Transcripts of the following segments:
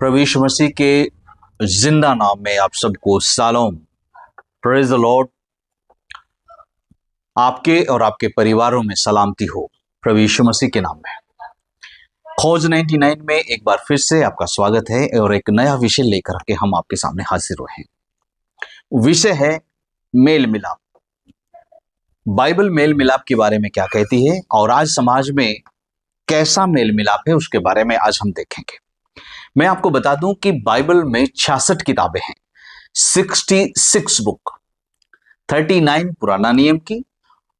प्रभु यीशु मसीह के जिंदा नाम में आप सबको सलाम। Praise the Lord. आपके और आपके परिवारों में सलामती हो प्रभु यीशु मसीह के नाम में। खोज 99 में एक बार फिर से आपका स्वागत है और एक नया विषय लेकर के हम आपके सामने हाजिर हुए हैं। विषय है मेल मिलाप। बाइबल मेल मिलाप के बारे में क्या कहती है और आज समाज में कैसा मेल मिलाप है उसके बारे में आज हम देखेंगे। मैं आपको बता दूं कि बाइबल में 66 किताबें हैं, 66 बुक, 39 पुराना नियम की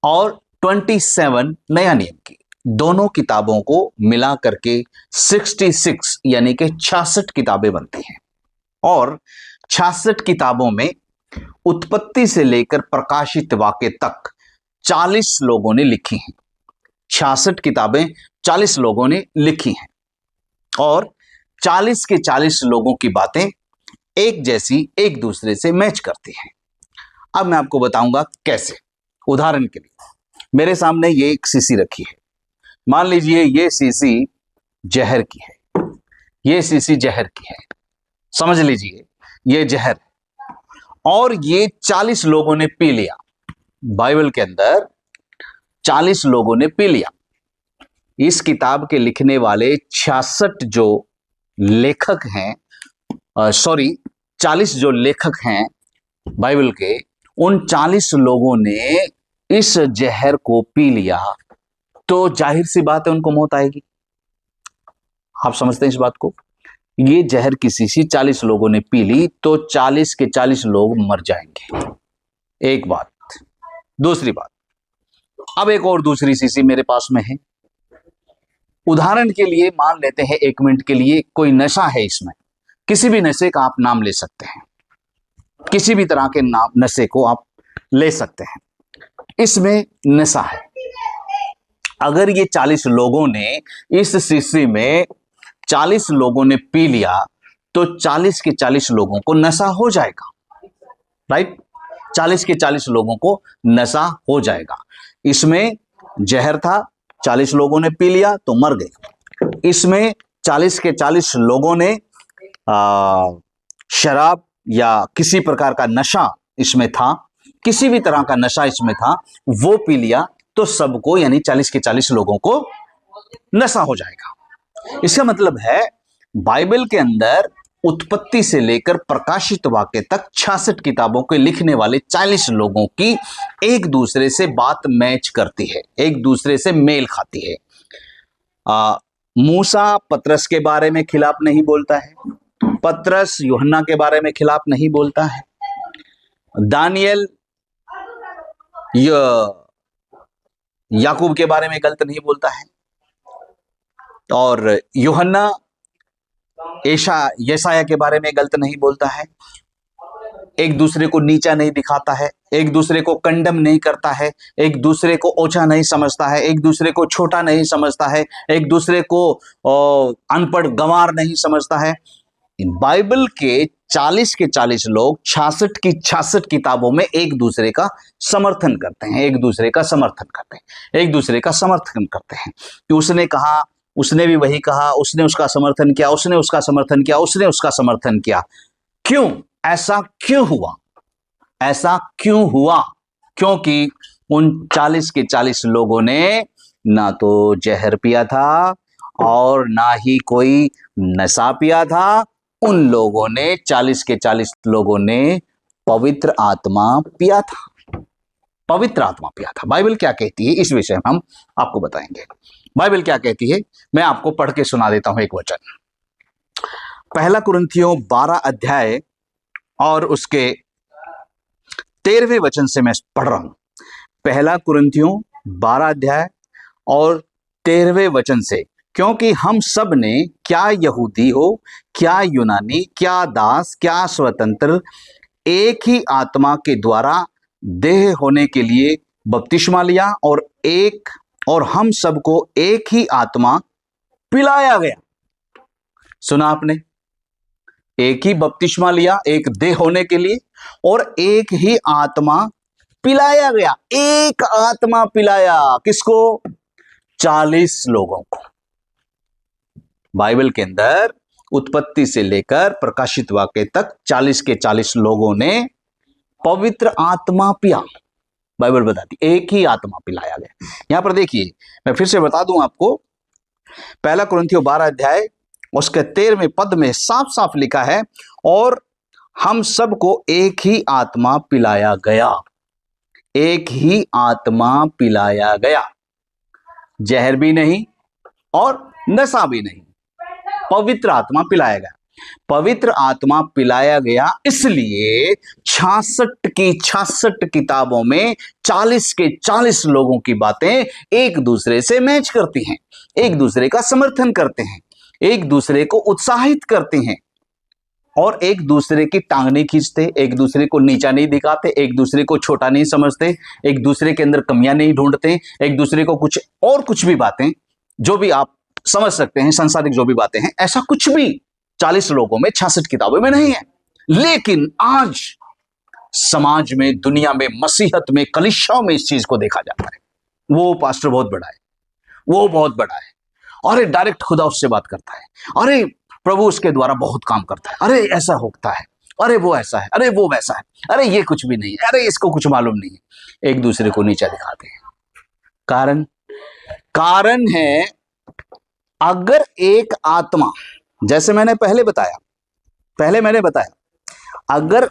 और 27 नया नियम की। दोनों किताबों को मिला करके 66 यानी कि 66 किताबें बनती हैं और 66 किताबों में उत्पत्ति से लेकर प्रकाशित वाक्य तक 40 लोगों ने लिखी हैं। 66 किताबें 40 लोगों ने लिखी हैं और 40 के 40 लोगों की बातें एक जैसी एक दूसरे से मैच करती हैं। अब मैं आपको बताऊंगा कैसे। उदाहरण के लिए मेरे सामने ये एक शीशी रखी है। मान लीजिए ये शीशी जहर की है, ये शीशी जहर की है, समझ लीजिए ये जहर है और ये 40 लोगों ने पी लिया। बाइबल के अंदर 40 लोगों ने पी लिया। इस किताब के लिखने वाले 66 जो लेखक हैं, 40 जो लेखक हैं बाइबल के, उन 40 लोगों ने इस जहर को पी लिया तो जाहिर सी बात है उनको मौत आएगी। आप समझते हैं इस बात को? ये जहर की शीशी 40 लोगों ने पी ली तो 40 के 40 लोग मर जाएंगे। एक बात। दूसरी बात, अब एक और दूसरी शीशी मेरे पास में है। उदाहरण के लिए मान लेते हैं 1 मिनट के लिए कोई नशा है, इसमें किसी भी नशे का आप नाम ले सकते हैं, किसी भी तरह के नाम नशे को आप ले सकते हैं। इसमें नशा है। अगर ये 40 लोगों ने इस शीशी में 40 लोगों ने पी लिया तो 40 के 40 लोगों को नशा हो जाएगा। राइट? 40 के 40 लोगों को नशा हो जाएगा। इसमें जहर था, 40 लोगों ने पी लिया तो मर गए। इसमें 40 के 40 लोगों ने शराब या किसी प्रकार का नशा इसमें था, किसी भी तरह का नशा इसमें था, वो पी लिया तो सबको यानी 40 के 40 लोगों को नशा हो जाएगा। इसका मतलब है बाइबल के अंदर उत्पत्ति से लेकर प्रकाशित वाक्य तक 66 किताबों के लिखने वाले 40 लोगों की एक दूसरे से बात मैच करती है, एक दूसरे से मेल खाती है। मूसा पतरस के बारे में खिलाफ नहीं बोलता है, पतरस यूहन्ना के बारे में खिलाफ नहीं बोलता है, दानियल याकूब के बारे में गलत नहीं बोलता है और यूहन्ना यशाया के बारे में गलत नहीं बोलता है। एक दूसरे को नीचा नहीं दिखाता है, एक दूसरे को कंडम नहीं करता है, एक दूसरे को ओछा नहीं समझता है, एक दूसरे को छोटा नहीं समझता है, एक दूसरे को अनपढ़ गंवार नहीं समझता है। बाइबल के 40 के 40 लोग 66 की 66 किताबों में एक दूसरे का समर्थन करते हैं, एक दूसरे का समर्थन करते हैं, एक दूसरे का समर्थन करते हैं कि उसने कहा, उसने भी वही कहा, उसने उसका समर्थन किया, उसने उसका समर्थन किया, उसने उसका समर्थन किया। क्यों? ऐसा क्यों हुआ? ऐसा क्यों हुआ? क्योंकि उन 40 के 40 लोगों ने ना तो जहर पिया था और ना ही कोई नशा पिया था। उन लोगों ने 40 के 40 लोगों ने पवित्र आत्मा पिया था, पवित्र आत्मा पिया था। बाइबल क्या कहती है इस विषय में हम आपको बताएंगे। बाइबल क्या कहती है मैं आपको पढ़ के सुना देता हूं एक वचन। 1 कुरिन्थियों 12 अध्याय और उसके 13वें वचन से मैं पढ़ रहा हूं। 1 कुरिन्थियों 12 अध्याय और 13वें वचन से, क्योंकि हम सब ने, क्या यहूदी हो क्या यूनानी, क्या दास क्या स्वतंत्र, एक ही आत्मा के द्वारा देह होने के लिए बपतिस्मा लिया और हम सबको एक ही आत्मा पिलाया गया। सुना आपने? एक ही बपतिस्मा लिया एक देह होने के लिए और एक ही आत्मा पिलाया गया। एक आत्मा पिलाया किसको? 40 लोगों को। बाइबल के अंदर उत्पत्ति से लेकर प्रकाशित वाक्य तक 40 के 40 लोगों ने पवित्र आत्मा पिया। बाइबल बताती एक ही आत्मा पिलाया गया। यहां पर देखिए, मैं फिर से बता दूं आपको, पहला कुरिन्थियों 12 अध्याय उसके 13वें पद में साफ साफ लिखा है, और हम सबको एक ही आत्मा पिलाया गया। एक ही आत्मा पिलाया गया, जहर भी नहीं और नशा भी नहीं, पवित्र आत्मा पिलाया गया। पवित्र आत्मा पिलाया गया, इसलिए 66 की 66 किताबों में 40 के 40 लोगों की बातें एक दूसरे से मैच करती हैं, एक दूसरे का समर्थन करते हैं, एक दूसरे को उत्साहित करते हैं और एक दूसरे की टांग नहीं खींचते, एक दूसरे को नीचा नहीं दिखाते, एक दूसरे को छोटा नहीं समझते, एक दूसरे के अंदर कमियां नहीं ढूंढते, एक दूसरे को कुछ भी बातें जो भी आप समझ सकते हैं, सांसारिक जो भी बातें हैं, ऐसा कुछ भी 40 लोगों में 66 किताबों में नहीं है। लेकिन आज समाज में, दुनिया में, मसीहत में, कलीसियाओं में इस चीज को देखा जाता है। वो पास्टर बहुत बड़ा है, वो बहुत बड़ा है, अरे डायरेक्ट खुदा उससे बात करता है, अरे प्रभु उसके द्वारा बहुत काम करता है, अरे ऐसा होता है, अरे वो ऐसा है, अरे वो वैसा है, अरे ये कुछ भी नहीं है, अरे इसको कुछ मालूम नहीं है। एक दूसरे को नीचा दिखाते हैं। कारण है, अगर एक आत्मा, जैसे मैंने पहले बताया, अगर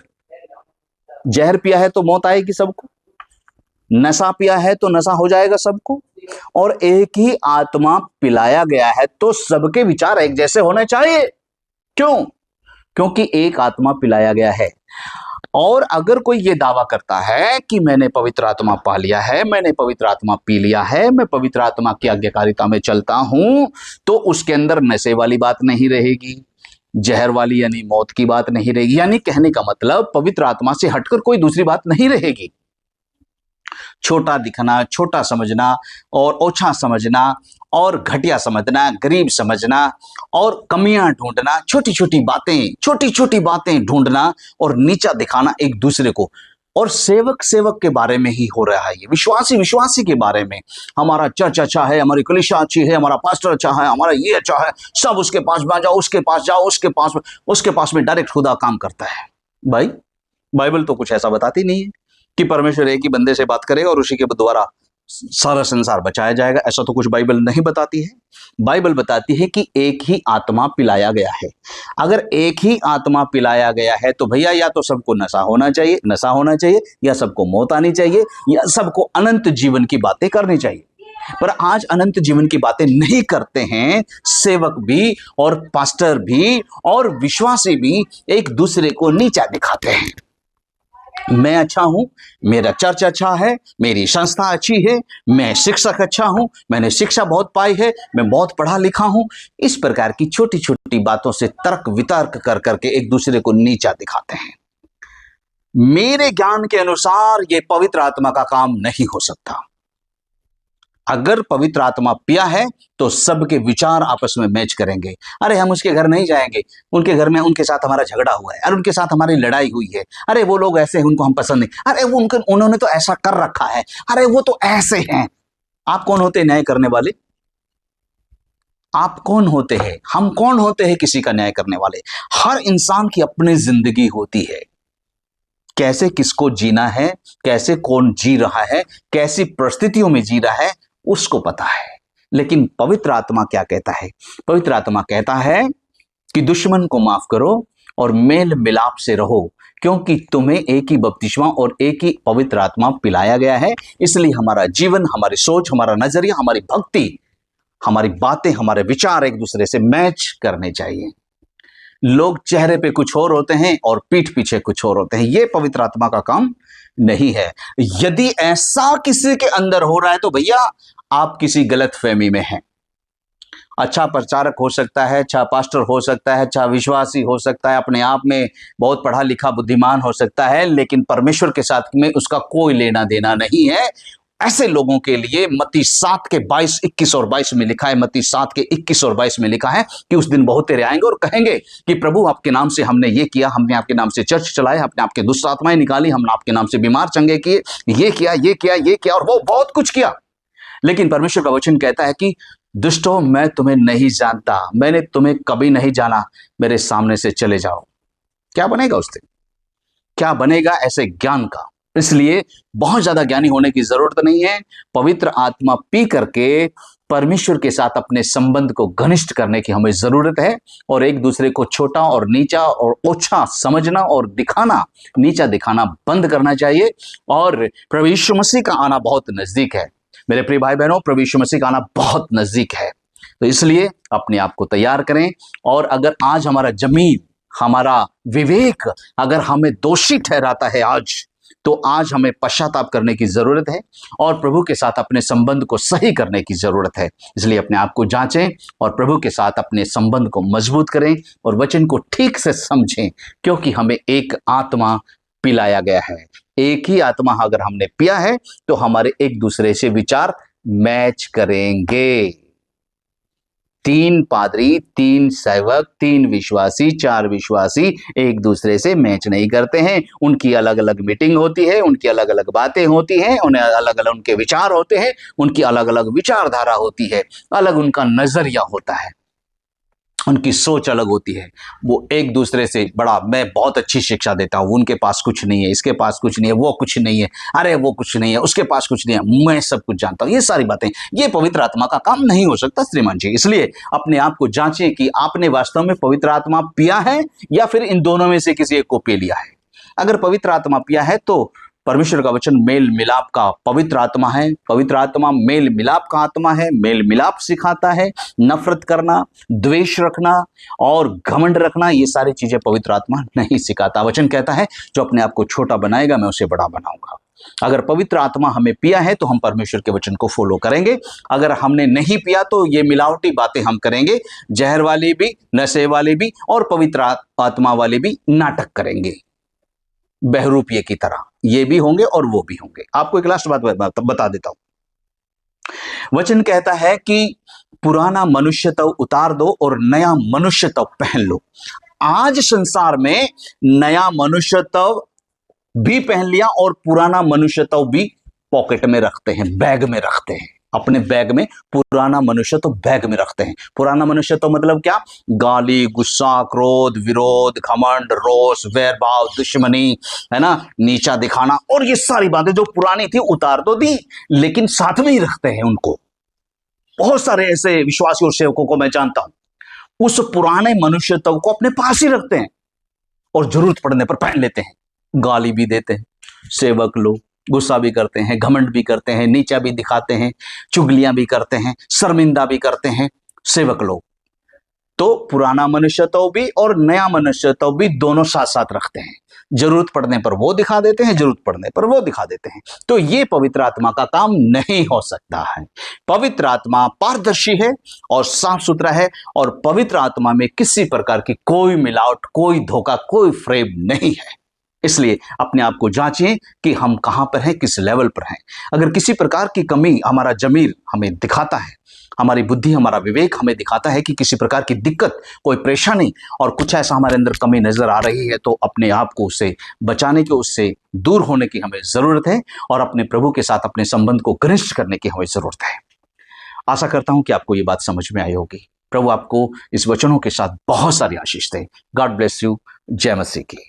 जहर पिया है तो मौत आएगी सबको, नशा पिया है तो नशा हो जाएगा सबको, और एक ही आत्मा पिलाया गया है तो सबके विचार एक जैसे होने चाहिए। क्यों? क्योंकि एक आत्मा पिलाया गया है। और अगर कोई ये दावा करता है कि मैंने पवित्र आत्मा पा लिया है, मैंने पवित्र आत्मा पी लिया है, मैं पवित्र आत्मा की आज्ञाकारिता में चलता हूं, तो उसके अंदर नशे वाली बात नहीं रहेगी, जहर वाली यानी मौत की बात नहीं रहेगी। यानी कहने का मतलब पवित्र आत्मा से हटकर कोई दूसरी बात नहीं रहेगी। छोटा दिखना, छोटा समझना और ओछा समझना और घटिया समझना, गरीब समझना और कमियां ढूंढना, छोटी छोटी बातें ढूंढना और नीचा दिखाना एक दूसरे को, और सेवक के बारे में ही हो रहा है ये, विश्वासी के बारे में। हमारा चर्च अच्छा है, हमारी कलीसिया अच्छी है, हमारा पास्टर अच्छा है, हमारा ये अच्छा है, सब उसके पास जाओ, उसके पास में डायरेक्ट खुदा काम करता है। भाई बाइबल तो कुछ ऐसा बताती नहीं है कि परमेश्वर एक ही बंदे से बात करेगा और उसी के द्वारा सारा संसार बचाया जाएगा। ऐसा तो कुछ बाइबल नहीं बताती है। बाइबल बताती है कि एक ही आत्मा पिलाया गया है। अगर एक ही आत्मा पिलाया गया है तो भैया या तो सबको नशा होना चाहिए, या सबको मौत आनी चाहिए, या सबको अनंत जीवन की बातें करनी चाहिए। पर आज अनंत जीवन की बातें नहीं करते हैं। सेवक भी और पास्टर भी और विश्वासी भी एक दूसरे को नीचा दिखाते हैं। मैं अच्छा हूं, मेरा चर्च अच्छा है, मेरी संस्था अच्छी है, मैं शिक्षक अच्छा हूं, मैंने शिक्षा बहुत पाई है, मैं बहुत पढ़ा लिखा हूं। इस प्रकार की छोटी छोटी बातों से तर्क वितर्क कर करके एक दूसरे को नीचा दिखाते हैं। मेरे ज्ञान के अनुसार यह पवित्र आत्मा का काम नहीं हो सकता। अगर पवित्र आत्मा पिया है तो सबके विचार आपस में मैच करेंगे। अरे हम उसके घर नहीं जाएंगे, उनके घर में उनके साथ हमारा झगड़ा हुआ है, अरे उनके साथ हमारी लड़ाई हुई है, अरे वो लोग ऐसे हैं, उनको हम पसंद नहीं, अरे वो उन्होंने तो ऐसा कर रखा है, अरे वो तो ऐसे हैं। आप कौन होते हैं न्याय करने वाले? आप कौन होते हैं? हम कौन होते हैं किसी का न्याय करने वाले? हर इंसान की अपनी जिंदगी होती है। कैसे किसको जीना है, कैसे कौन जी रहा है, कैसी परिस्थितियों में जी रहा है, उसको पता है। लेकिन पवित्र आत्मा क्या कहता है? पवित्र आत्मा कहता है कि दुश्मन को माफ करो और मेल मिलाप से रहो, क्योंकि तुम्हें एक ही बपतिस्मा और एक ही पवित्र आत्मा पिलाया गया है। इसलिए हमारा जीवन, हमारी सोच, हमारा नजरिया, हमारी भक्ति, हमारी बातें, हमारे विचार एक दूसरे से मैच करने चाहिए। लोग चेहरे पे कुछ और होते हैं और पीठ पीछे कुछ और होते हैं। यह पवित्र आत्मा का काम नहीं है। यदि ऐसा किसी के अंदर हो रहा है तो भैया आप किसी गलत फहमी में हैं। अच्छा प्रचारक हो सकता है, अच्छा पास्टर हो सकता है, अच्छा विश्वासी हो सकता है, अपने आप में बहुत पढ़ा लिखा बुद्धिमान हो सकता है, लेकिन परमेश्वर के साथ में उसका कोई लेना देना नहीं है। ऐसे लोगों के लिए मत्ती 7 के 22, 21 और 22 में लिखा है, मत्ती 7 के 21 और 22 में लिखा है कि उस दिन बहुत तेरे आएंगे और कहेंगे कि प्रभु आपके नाम से हमने ये किया, हमने आपके नाम से चर्च चलाया, हमने आपके दुष्ट आत्माएं निकाली, हमने आपके नाम से बीमार चंगे किए, ये किया, और वो बहुत कुछ किया। लेकिन परमेश्वर का वचन कहता है कि दुष्टों, मैं तुम्हें नहीं जानता, मैंने तुम्हें कभी नहीं जाना, मेरे सामने से चले जाओ। क्या बनेगा उस दिन? क्या बनेगा ऐसे ज्ञान का? इसलिए बहुत ज्यादा ज्ञानी होने की जरूरत नहीं है। पवित्र आत्मा पी करके परमेश्वर के साथ अपने संबंध को घनिष्ठ करने की हमें जरूरत है, और एक दूसरे को छोटा और नीचा और ओछा समझना और दिखाना, नीचा दिखाना बंद करना चाहिए। और प्रभु यीशु मसीह का आना बहुत नजदीक है मेरे प्रिय भाई बहनों, प्रभु यीशु मसीह का आना बहुत नजदीक है। तो इसलिए अपने आप को तैयार करें। और अगर आज हमारा जमीन, हमारा विवेक अगर हमें दोषी ठहराता है आज, तो आज हमें पश्चाताप करने की जरूरत है और प्रभु के साथ अपने संबंध को सही करने की जरूरत है। इसलिए अपने आप को जांचें और प्रभु के साथ अपने संबंध को मजबूत करें और वचन को ठीक से समझें, क्योंकि हमें एक आत्मा पिलाया गया है। एक ही आत्मा अगर हमने पिया है तो हमारे एक दूसरे से विचार मैच करेंगे। 3 पादरी, 3 सेवक, 3 विश्वासी, 4 विश्वासी एक दूसरे से मैच नहीं करते हैं। उनकी अलग अलग मीटिंग होती है, उनकी अलग अलग बातें होती हैं, उन्हें अलग अलग उनके विचार होते हैं, उनकी अलग अलग विचारधारा होती है, अलग उनका नजरिया होता है, उनकी सोच अलग होती है। वो एक दूसरे से बड़ा, मैं बहुत अच्छी शिक्षा देता हूँ, उनके पास कुछ नहीं है, इसके पास कुछ नहीं है, वो कुछ नहीं है, अरे वो कुछ नहीं है, उसके पास कुछ नहीं है, मैं सब कुछ जानता हूँ, ये सारी बातें, ये पवित्र आत्मा का काम नहीं हो सकता श्रीमान जी। इसलिए अपने आप को जांचें कि आपने वास्तव में पवित्र आत्मा पिया है या फिर इन दोनों में से किसी एक को पी लिया है। अगर पवित्र आत्मा पिया है तो परमेश्वर का वचन मेल मिलाप का पवित्र आत्मा है। पवित्र आत्मा मेल मिलाप का आत्मा है, मेल मिलाप सिखाता है। नफरत करना, द्वेष रखना और घमंड रखना, ये सारी चीजें पवित्र आत्मा नहीं सिखाता। वचन कहता है जो अपने आप को छोटा बनाएगा मैं उसे बड़ा बनाऊंगा। अगर पवित्र आत्मा हमें पिया है तो हम परमेश्वर के वचन को फॉलो करेंगे। अगर हमने नहीं पिया तो ये मिलावटी बातें हम करेंगे, जहर वाली भी, नशे वाली भी और पवित्र आत्मा वाले भी नाटक करेंगे, बहरूपिये की तरह। ये भी होंगे और वो भी होंगे। आपको एक लास्ट बात बता देता हूं। वचन कहता है कि पुराना मनुष्य तो उतार दो और नया मनुष्य तो पहन लो। आज संसार में नया मनुष्य तो भी पहन लिया और पुराना मनुष्य तो भी पॉकेट में रखते हैं, बैग में रखते हैं, अपने बैग में पुराना मनुष्य तो बैग में रखते हैं। पुराना मनुष्य तो मतलब क्या? गाली, गुस्सा, क्रोध, विरोध, घमंड, रोष, वैरभाव, दुश्मनी, है ना, नीचा दिखाना और ये सारी बातें जो पुरानी थी उतार तो दी, लेकिन साथ में ही रखते हैं उनको। बहुत सारे ऐसे विश्वासी और सेवकों को मैं जानता हूं, उस पुराने मनुष्यत्व को अपने पास ही रखते हैं और जरूरत पड़ने पर पहन लेते हैं। गाली भी देते हैं सेवक लोग, गुस्सा भी करते हैं, घमंड भी करते हैं, नीचा भी दिखाते हैं, चुगलियां भी करते हैं, शर्मिंदा भी करते हैं सेवक लोग। तो पुराना मनुष्यत्व भी और नया मनुष्यत्व भी दोनों साथ साथ रखते हैं। जरूरत पड़ने पर वो दिखा देते हैं, जरूरत पड़ने पर वो दिखा देते हैं। तो ये पवित्र आत्मा का काम नहीं हो सकता है। पवित्र आत्मा पारदर्शी है और साफ सुथरा है और पवित्र आत्मा में किसी प्रकार की कोई मिलावट, कोई धोखा, कोई फ्रेब नहीं है। इसलिए अपने आप को जांचें कि हम कहां पर हैं, किस लेवल पर हैं। अगर किसी प्रकार की कमी हमारा जमीर हमें दिखाता है, हमारी बुद्धि, हमारा विवेक हमें दिखाता है कि किसी प्रकार की दिक्कत, कोई परेशानी और कुछ ऐसा हमारे अंदर कमी नजर आ रही है, तो अपने आप को उससे बचाने की, उससे दूर होने की हमें जरूरत है और अपने प्रभु के साथ अपने संबंध को घनिष्ठ करने की हमें जरूरत है। आशा करता हूं कि आपको ये बात समझ में आई होगी। प्रभु आपको इस वचनों के साथ बहुत सारी आशीष दे। God bless you. जय मसीह की।